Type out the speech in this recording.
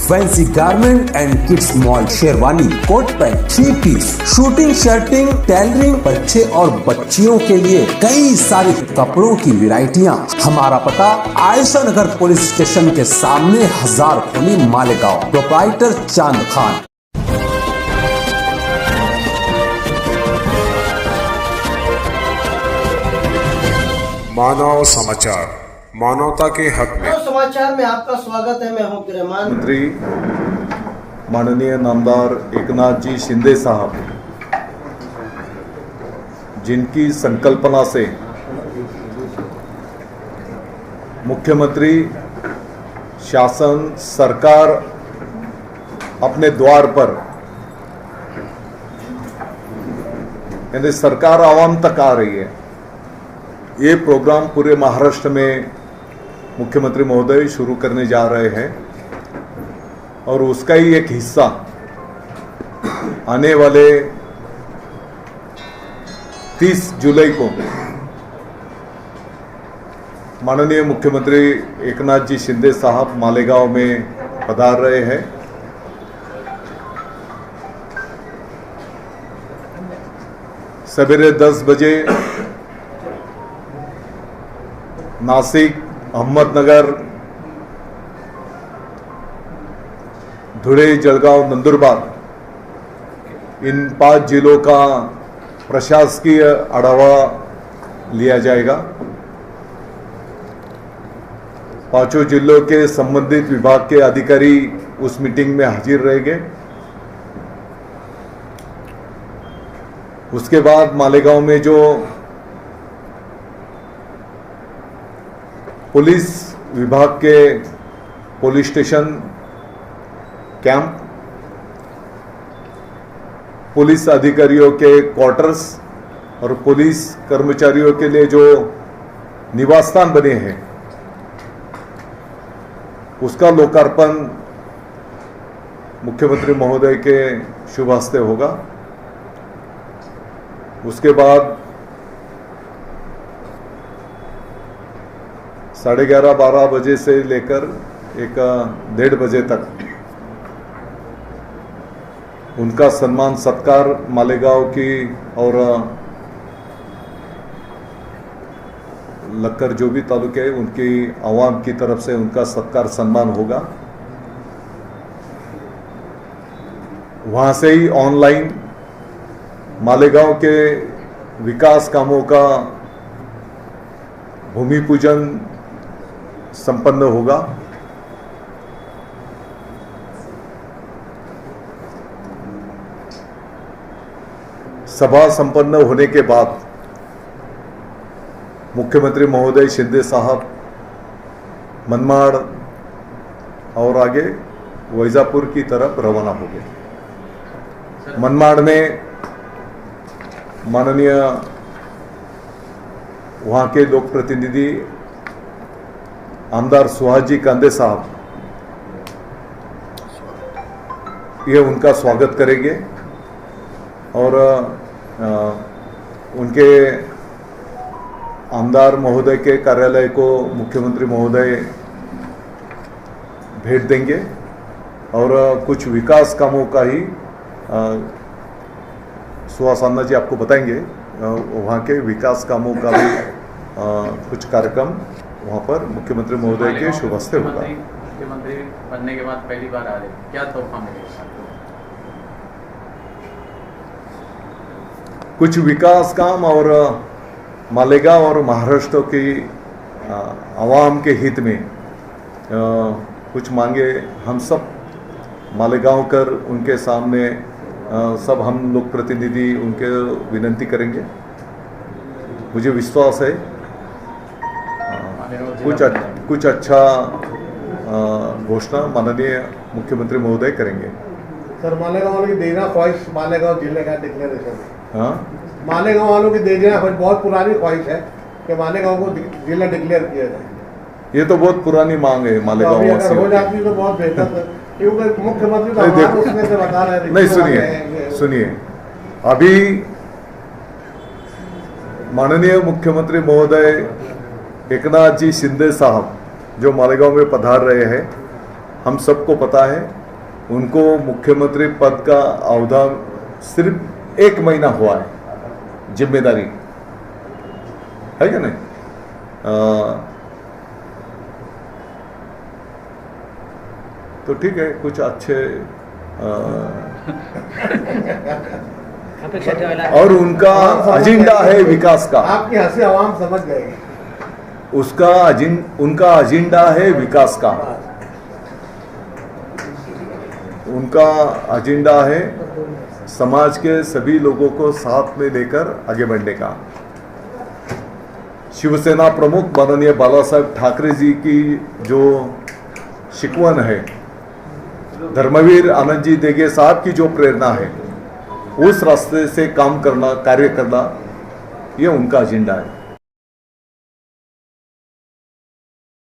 Fancy garment and kids mall, sherwani, coat pant, 3 piece, suiting, shirting, tailoring, बच्चे और बच्चियों के लिए कई सारे कपड़ों की वैरायटियां। हमारा पता आयशा नगर पुलिस स्टेशन के सामने, हजार खोली, मालेगांव। प्रोप्राइटर चांद खान। मानव समाचार, मानवता के हक में। समाचार में आपका स्वागत है। मैं हूं रहमान। मंत्री माननीय नामदार एकनाथ जी शिंदे साहब, जिनकी संकल्पना से मुख्यमंत्री शासन सरकार अपने द्वार पर, यानी सरकार आवाम तक आ रही है। ये प्रोग्राम पूरे महाराष्ट्र में मुख्यमंत्री महोदय शुरू करने जा रहे हैं और उसका ही एक हिस्सा आने वाले 30 जुलाई को माननीय मुख्यमंत्री एकनाथ जी शिंदे साहब मालेगांव में पधार रहे हैं। सवेरे 10 बजे नासिक, अहमदनगर, धुले, जळगांव, नंदुरबार, इन 5 जिलों का प्रशासकीय आढावा लिया जाएगा। 5 जिलों के संबंधित विभाग के अधिकारी उस मीटिंग में हाजिर रहेंगे। उसके बाद मालेगांव में जो पुलिस विभाग के पुलिस स्टेशन, कैंप, पुलिस अधिकारियों के क्वार्टर्स और पुलिस कर्मचारियों के लिए जो निवास स्थान बने हैं, उसका लोकार्पण मुख्यमंत्री महोदय के शुभ हस्ते होगा। उसके बाद 11:30-12 बजे से लेकर 1-1:30 बजे तक उनका सम्मान सत्कार मालेगांव की और लक्कर जो भी तालुके हैं उनकी आवाम की तरफ से उनका सत्कार सम्मान होगा। वहां से ही ऑनलाइन मालेगांव के विकास कामों का भूमि पूजन संपन्न होगा। सभा संपन्न होने के बाद मुख्यमंत्री महोदय शिंदे साहब मनमाड़ और आगे वैजापुर की तरफ रवाना हो गए। मनमाड़ में माननीय वहां के लोक प्रतिनिधि आमदार सुहाजी कांदे साहब ये उनका स्वागत करेंगे और उनके आमदार महोदय के कार्यालय को मुख्यमंत्री महोदय भेंट देंगे और कुछ विकास कामों का ही सुहास अन्ना जी आपको बताएंगे। वहाँ के विकास कामों का भी कुछ कार्यक्रम वहाँ पर मुख्यमंत्री महोदय के शुभ हस्ते होगा। मुख्यमंत्री बनने के बाद पहली बार आ रहे, क्या तोहफा मिलेगा? कुछ विकास काम और मालेगांव और महाराष्ट्र की आवाम के हित में कुछ मांगे हम सब मालेगांव कर उनके सामने सब हम लोग प्रतिनिधि उनके विनंती करेंगे। मुझे विश्वास है कुछ अच्छा घोषणा माननीय मुख्यमंत्री महोदय करेंगे। सर, मालेगांव वालों की देना ख्वाहिश मालेगांव जिले का डिक्लेरेशन। हाँ, मालेगांव वालों की देना बहुत पुरानी ख्वाहिश है कि मालेगांव को जिला डिक्लेयर किया जाए। ये तो बहुत पुरानी मांग है मालेगांव वासियों हो जाती तो बहुत बेहतर है, क्योंकि मुख्यमंत्री तो उसमें से बता रहे हैं। नहीं, सुनिए अभी माननीय मुख्यमंत्री महोदय एकनाथ जी शिंदे साहब जो मालेगांव में पधार रहे हैं, हम सबको पता है उनको मुख्यमंत्री पद का अवधान सिर्फ 1 महीना हुआ है, जिम्मेदारी है क्या नहीं। तो ठीक है, कुछ अच्छे और उनका एजेंडा है विकास का। आपकी हंसी आवाम समझ गए। उनका एजेंडा है विकास का, उनका एजेंडा है समाज के सभी लोगों को साथ में लेकर आगे बढ़ने का। शिवसेना प्रमुख माननीय बाला साहेब ठाकरे जी की जो शिकवण है, धर्मवीर आनंद जी देगे साहब की जो प्रेरणा है, उस रास्ते से काम करना, कार्य करना, ये उनका एजेंडा है।